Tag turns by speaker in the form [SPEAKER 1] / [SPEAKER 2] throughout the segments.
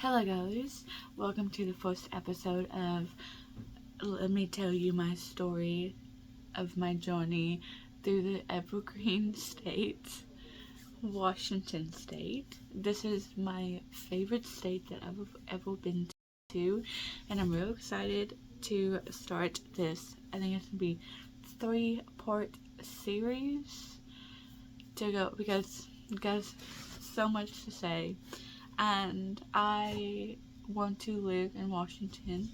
[SPEAKER 1] Hello guys, welcome to the first episode of Let Me Tell You My Story of My Journey through the Evergreen State, Washington State. This is my favorite state that I've ever been to, and I'm real excited to start this. I think it's going to be a 3-part series to go because guys, so much to say. And I want to live in Washington.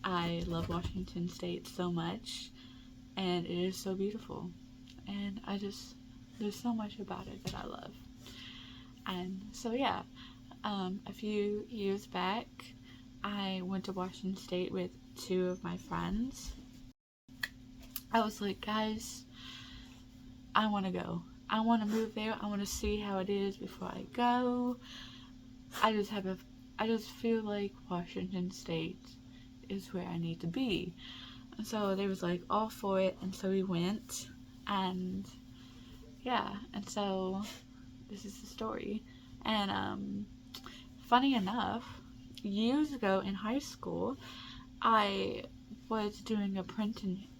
[SPEAKER 1] I love Washington State so much, and it is so beautiful. And there's so much about it that I love. And so yeah, a few years back, I went to Washington State with 2 of my friends. I was like, guys, I want to go. I want to move there. I want to see how it is before I go. I just feel like Washington State is where I need to be. And so they was like all for it, and so we went, and yeah, and so this is the story. And funny enough, years ago in high school, I was doing an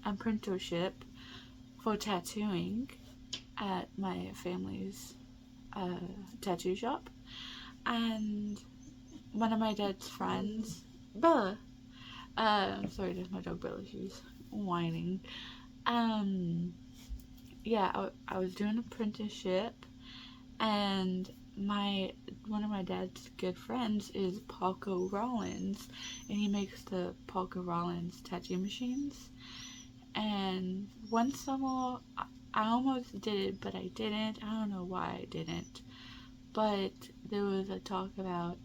[SPEAKER 1] apprenticeship for tattooing at my family's tattoo shop. And one of my dad's friends, Bella, sorry, there's my dog Bella, she's whining. Yeah, I was doing an apprenticeship, and one of my dad's good friends is Paco Rollins, and he makes the Paco Rollins tattoo machines. And one summer, I almost did it, but I didn't. I don't know why I didn't. But there was a talk about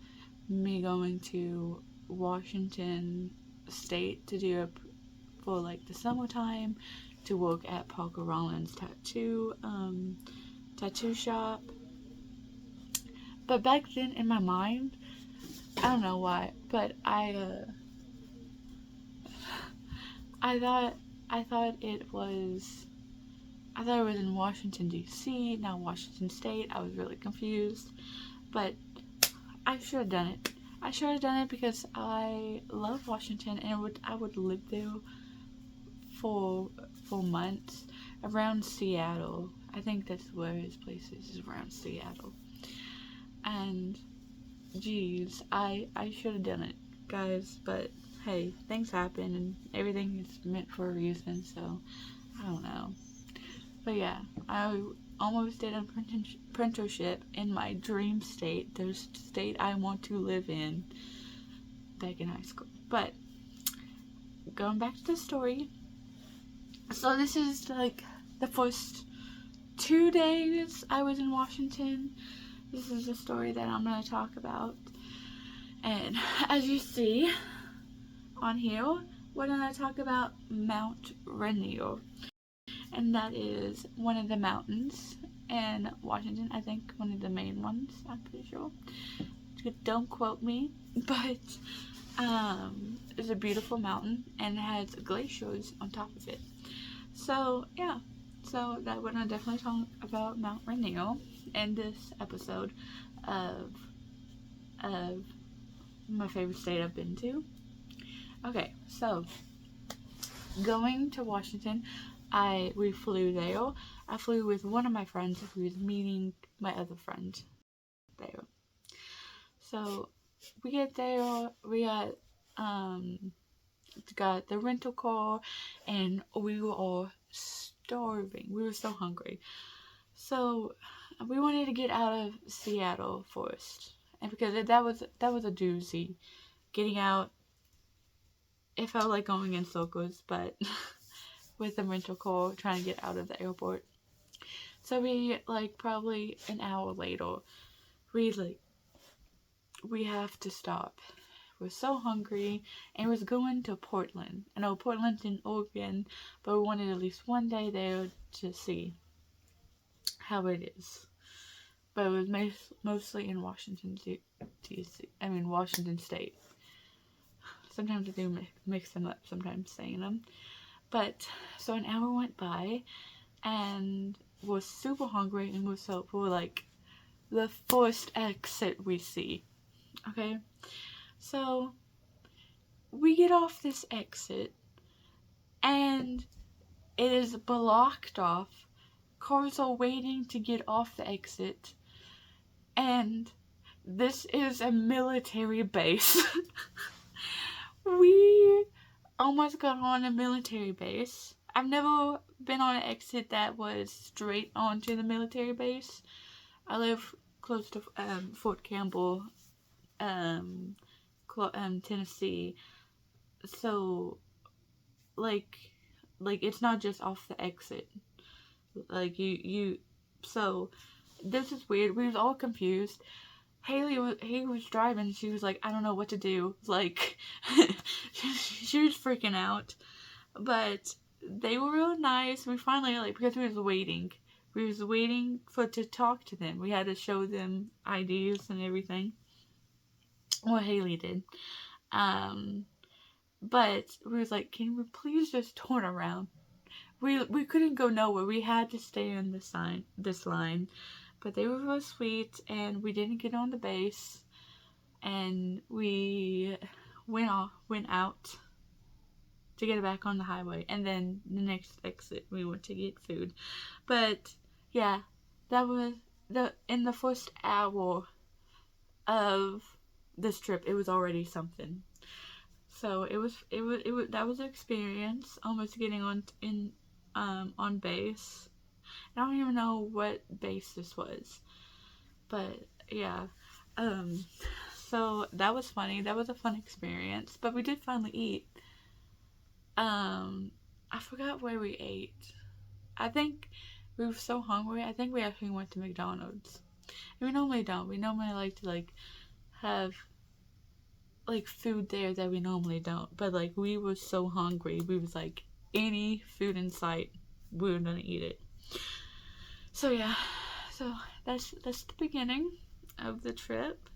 [SPEAKER 1] me going to Washington State to do it for like the summertime to work at Parker Rollins tattoo shop. But back then in my mind, I don't know why, but I thought it was in Washington, D.C., not Washington State. I was really confused. But I should have done it. I should have done it because I love Washington, and I would live there for months around Seattle. I think that's where his place is around Seattle. And geez, I should have done it, guys. But hey, things happen, and everything is meant for a reason. So I don't know. But yeah, I almost did an apprenticeship in my dream state, the state I want to live in, back in high school. But going back to the story, so this is like the first 2 days I was in Washington. This is the story that I'm going to talk about. And as you see on here, we're going to talk about Mount Rainier. And that is one of the mountains in Washington. I think one of the main ones, I'm pretty sure. Don't quote me, but it's a beautiful mountain, and it has glaciers on top of it. So yeah, so that we're gonna definitely talk about Mount Rainier in this episode of my favorite state I've been to. Okay, so going to Washington, we flew there. I flew with one of my friends who was meeting my other friend there. So we get there, we got the rental car, and we were all starving. We were so hungry. So we wanted to get out of Seattle first. And because that was a doozy. Getting out, it felt like going in circles, but with the rental car trying to get out of the airport. So we probably an hour later, we have to stop. We're so hungry, and we're going to Portland. I know Portland's in Oregon, but we wanted at least one day there to see how it is. But it was mostly in Washington D.C. I mean Washington State. Sometimes I do mix them up. Sometimes saying them. But so an hour went by, and we're super hungry, and we're like the first exit we see. Okay, so we get off this exit and it is blocked off. Cars are waiting to get off the exit, and this is a military base. We almost got on a military base. I've never been on an exit that was straight onto the military base. I live close to Fort Campbell, um, Tennessee. So, like, it's not just off the exit. Like so this is weird. We was all confused. He was driving. She was like, I don't know what to do. Like, she was freaking out. But they were real nice. We finally, like, because we was waiting. We was waiting to talk to them. We had to show them IDs and everything. Well, Haley did. But we was like, can we please just turn around? We couldn't go nowhere. We had to stay in this line. But they were real sweet, and we didn't get on the base, and we went out to get back on the highway, and then the next exit we went to get food. But yeah, that was in the first hour of this trip, it was already something. So it was that was an experience, almost getting on base. I don't even know what base this was, but yeah. So that was funny. That was a fun experience. But we did finally eat. I forgot where we ate. I think we were so hungry. I think we actually went to McDonald's. And we normally don't. We normally like to have food there that we normally don't. But we were so hungry. We was like, any food in sight, we were gonna eat it. So yeah. So that's the beginning of the trip.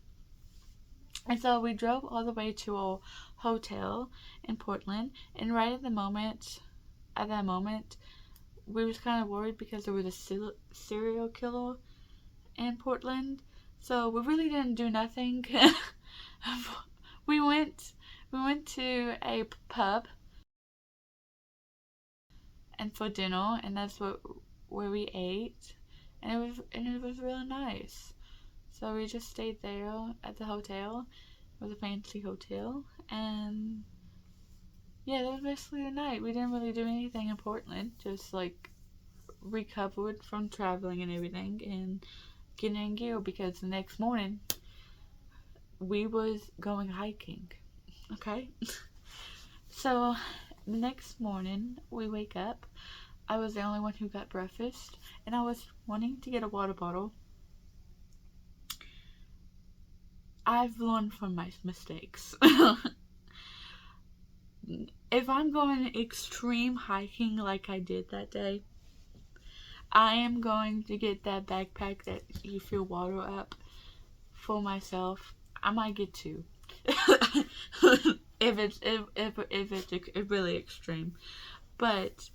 [SPEAKER 1] And so we drove all the way to a hotel in Portland, and right at that moment, we was kind of worried because there was a serial killer in Portland. So we really didn't do nothing. we went to a pub and for dinner, and that's where we ate, and it was really nice. So we just stayed there at the hotel. It was a fancy hotel, and yeah, that was basically the night. We didn't really do anything in Portland, just recovered from traveling and everything, and getting in gear because the next morning we was going hiking. Okay? So the next morning we wake up. I was the only one who got breakfast, and I was wanting to get a water bottle. I've learned from my mistakes. If I'm going extreme hiking like I did that day, I am going to get that backpack that you fill water up for myself. I might get two. if it's really extreme. But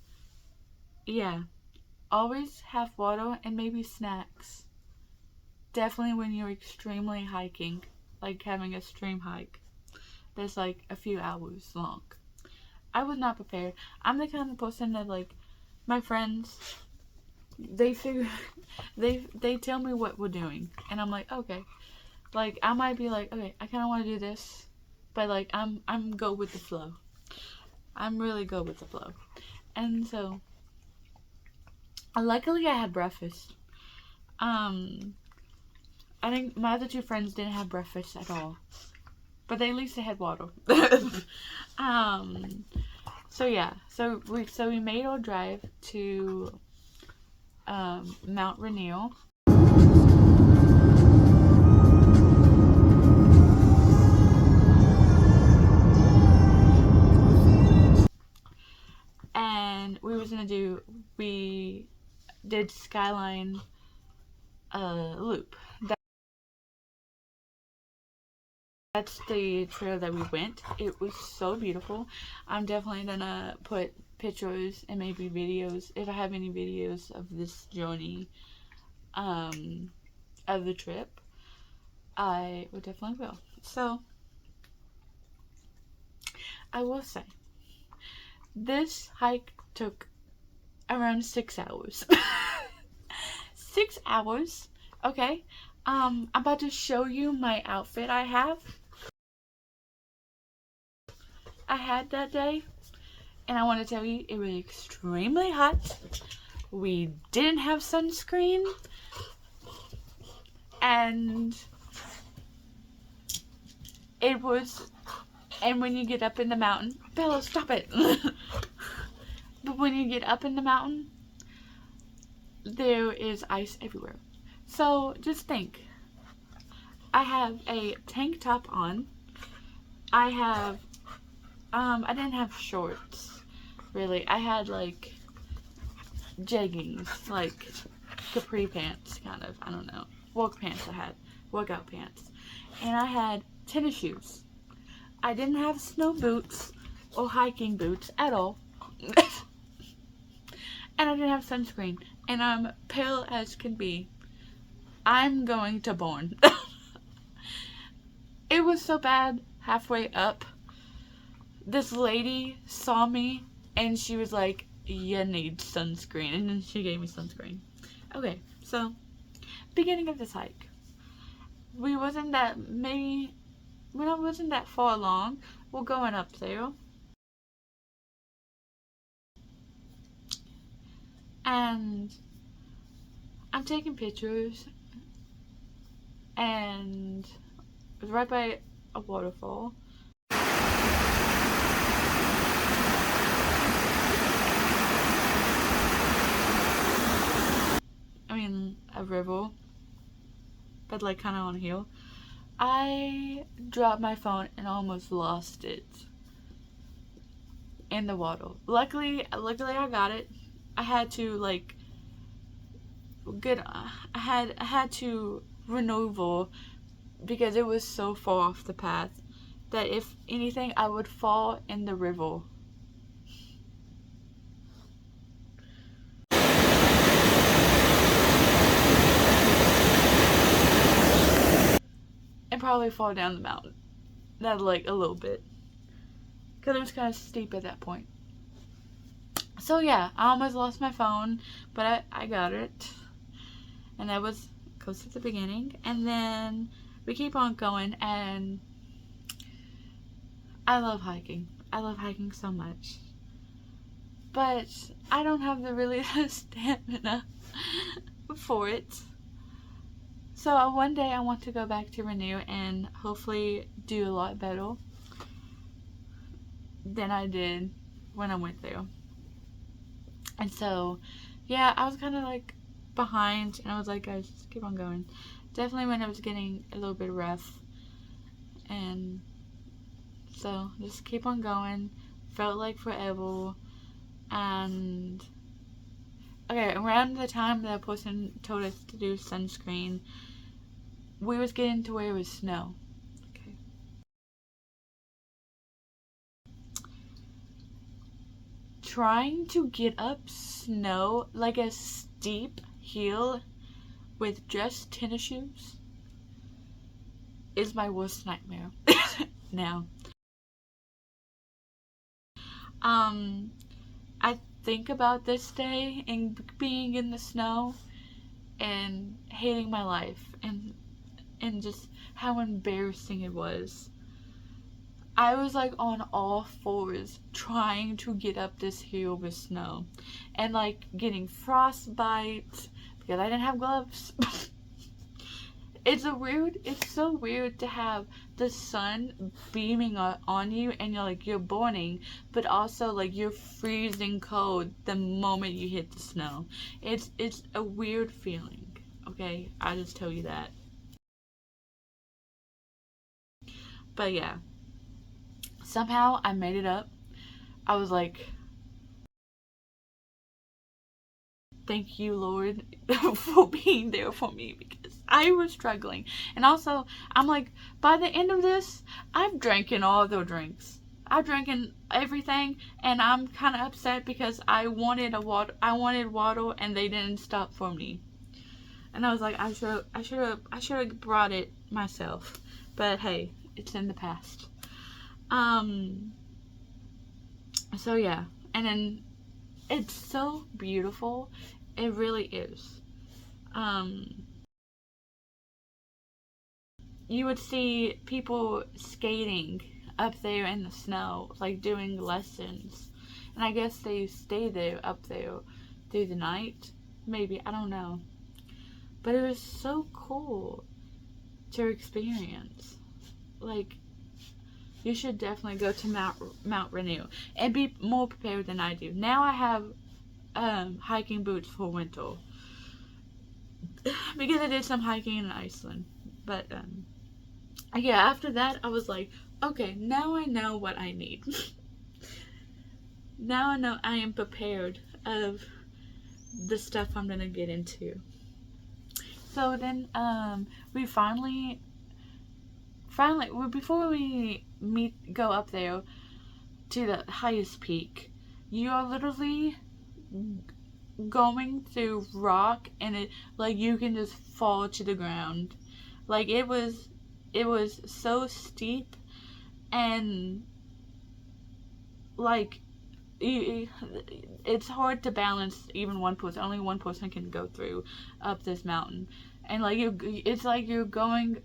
[SPEAKER 1] yeah, always have water and maybe snacks. Definitely when you're extremely hiking, like having a extreme hike that's a few hours long. I was not prepared. I'm the kind of person that my friends, they figure they tell me what we're doing, and I'm like, okay. I might be like, okay, I kind of want to do this, but I'm go with the flow. I'm really go with the flow. And so luckily I had breakfast. I think my other two friends didn't have breakfast at all, but at least they had water. So yeah, so we made our drive to Mount Rainier. And we did Skyline Loop. That's the trail that we went. It was so beautiful. I'm definitely gonna put pictures and maybe videos, if I have any videos of this journey, of the trip. I definitely will. So, I will say, this hike took around 6 hours. 6 hours, okay? I'm about to show you my outfit I had that day. And I want to tell you, it was extremely hot. We didn't have sunscreen. And when you get up in the mountain, Bella, stop it. But when you get up in the mountain, there is ice everywhere. So just think, I have a tank top on. I didn't have shorts, really. I had like jeggings, like capri pants, kind of. I don't know. Workout pants. And I had tennis shoes. I didn't have snow boots or hiking boots at all. And I didn't have sunscreen. And I'm pale as can be. I'm going to burn. It was so bad halfway up. This lady saw me and she was like, you need sunscreen. And then she gave me sunscreen. Okay, so beginning of this hike. We wasn't that far along. We're going up there. And I'm taking pictures. And it was right by a waterfall. A river, but like kind of on a hill. I dropped my phone and almost lost it in the water. Luckily I got it. I had to like I had to maneuver because it was so far off the path that if anything I would fall in the river. And probably fall down the mountain. That like a little bit. Because it was kind of steep at that point. So yeah, I almost lost my phone. But I got it. And that was close to the beginning. And then we keep on going. And I love hiking. I love hiking so much. But I don't have the stamina for it. So one day I want to go back to Renew and hopefully do a lot better than I did when I went there. And so, yeah, I was kind of like behind and I was like, guys, just keep on going. Definitely when it was getting a little bit rough. And so, just keep on going. Felt like forever. And okay, around the time that person told us to do sunscreen, we was getting to where it was snow. Okay. Trying to get up snow, like a steep hill with just tennis shoes, is my worst nightmare now. I think about this day and being in the snow and hating my life and just how embarrassing it was. I was like on all fours trying to get up this hill with snow and like getting frostbite because I didn't have gloves. It's so weird to have the sun beaming on you and you're burning, but also like you're freezing cold the moment you hit the snow. It's a weird feeling, okay? I'll just tell you that. But yeah, somehow I made it up. I was like, thank you, Lord, for being there for me because I was struggling. And also, I'm like, by the end of this, I've drinking all the drinks. I've drinking everything, and I'm kind of upset because I wanted water, and they didn't stop for me. And I was like, I should have brought it myself. But hey, it's in the past. So yeah, and then it's so beautiful. It really is. You would see people skating up there in the snow, like doing lessons. And I guess they stay there up there through the night. Maybe, I don't know. But it was so cool to experience. Like, you should definitely go to Mount Rainier and be more prepared than I do. Now I have hiking boots for winter because I did some hiking in Iceland. But yeah, after that I was like, okay, now I know what I need. Now I know I am prepared of the stuff I'm gonna get into. So then we finally before we go up there to the highest peak, you are literally going through rock, and it, like, you can just fall to the ground. Like, it was so steep, and like it's hard to balance. Even one person, only one person can go through up this mountain, and like it's like you're going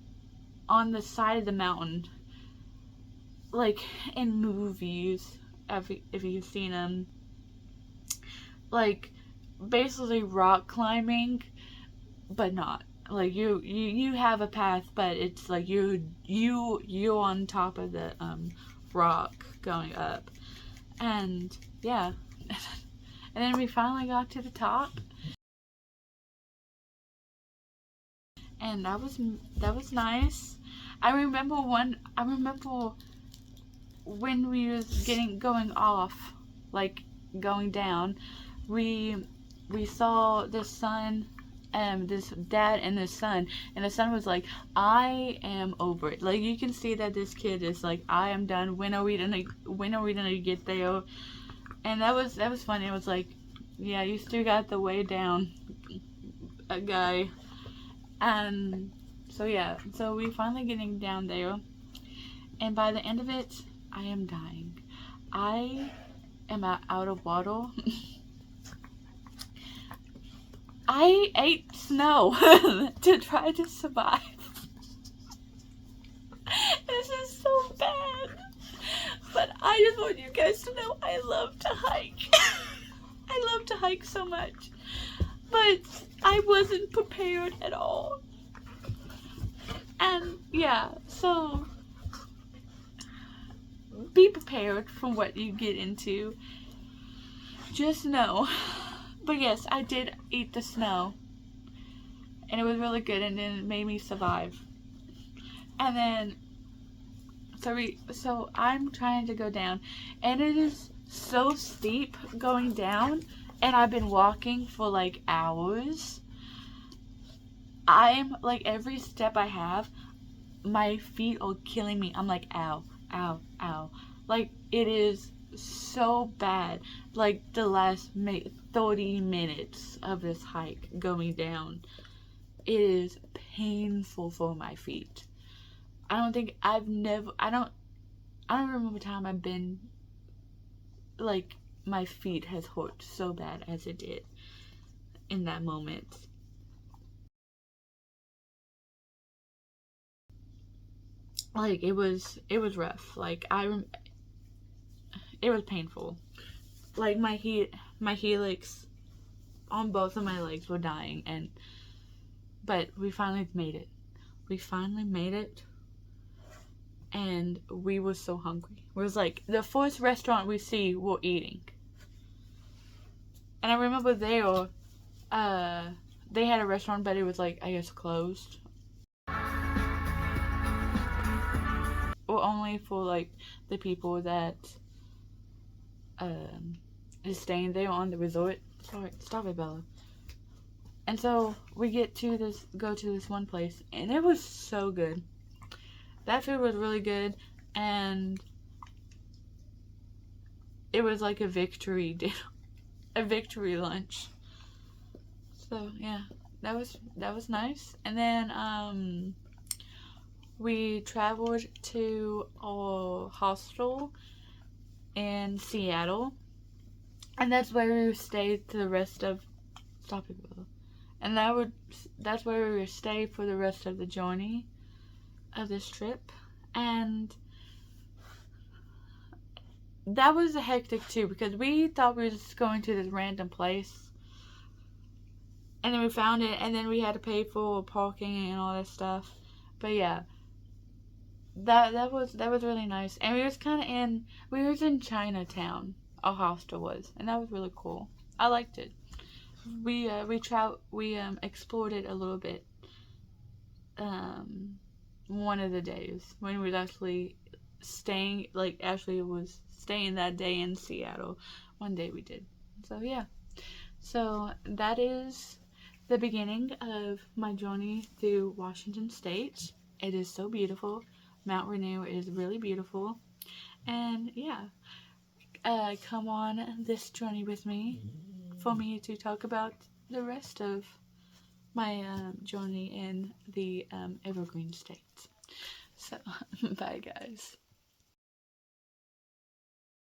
[SPEAKER 1] on the side of the mountain, like in movies, if you've seen them, like basically rock climbing, but not. Like you have a path, but it's like you're on top of the rock going up. And yeah. And then we finally got to the top, and that was nice. I remember when we was going off, like going down, we saw the son, this dad and this son, and the son was like, I am over it. Like, you can see that this kid is like, I am done. When are we gonna get there? And that was funny. It was like, yeah, you still got the way down, a guy. And so yeah, so we finally getting down there, and by the end of it, I am dying. I am out of water. I ate snow to try to survive. This is so bad. But I just want you guys to know I love to hike. I love to hike so much. But I wasn't prepared at all. And yeah, so be prepared for what you get into. Just know. But yes, I did eat the snow, and it was really good, and then it made me survive. And then, so I'm trying to go down, and it is so steep going down, and I've been walking for like hours. I'm like, every step I have, my feet are killing me. I'm like, ow, ow, ow. Like, it is so bad. Like, the last 30 minutes of this hike going down, it is painful for my feet. I don't remember a time I've been like, my feet has hurt so bad as it did in that moment. Like, it was rough. Like, it was painful. Like, my helix on both of my legs were dying, but we finally made it. And we were so hungry. It was like the first restaurant we see, we're eating. And I remember they had a restaurant, but it was like, I guess, closed. Or only for like the people that is staying there on the resort. Sorry, stop it, Bella. And so we go to this one place, and it was so good. That food was really good, and it was like a victory dinner, a victory lunch. So yeah, that was nice. And then we traveled to a hostel in Seattle, and that's where we stayed the rest of. Stop it, Willow. And that's where we would stay for the rest of the journey of this trip. And that was hectic too, because we thought we were just going to this random place, and then we found it, and then we had to pay for parking and all that stuff. But yeah, that was really nice. And we was in Chinatown. Our hostel was, and that was really cool. I liked it. We explored it a little bit. One of the days when we was actually staying, like actually was staying that day in Seattle. One day we did. So yeah. So that is the beginning of my journey through Washington State. It is so beautiful. Mount Rainier is really beautiful. And yeah, come on this journey with me for me to talk about the rest of my journey in the Evergreen State. So, bye guys.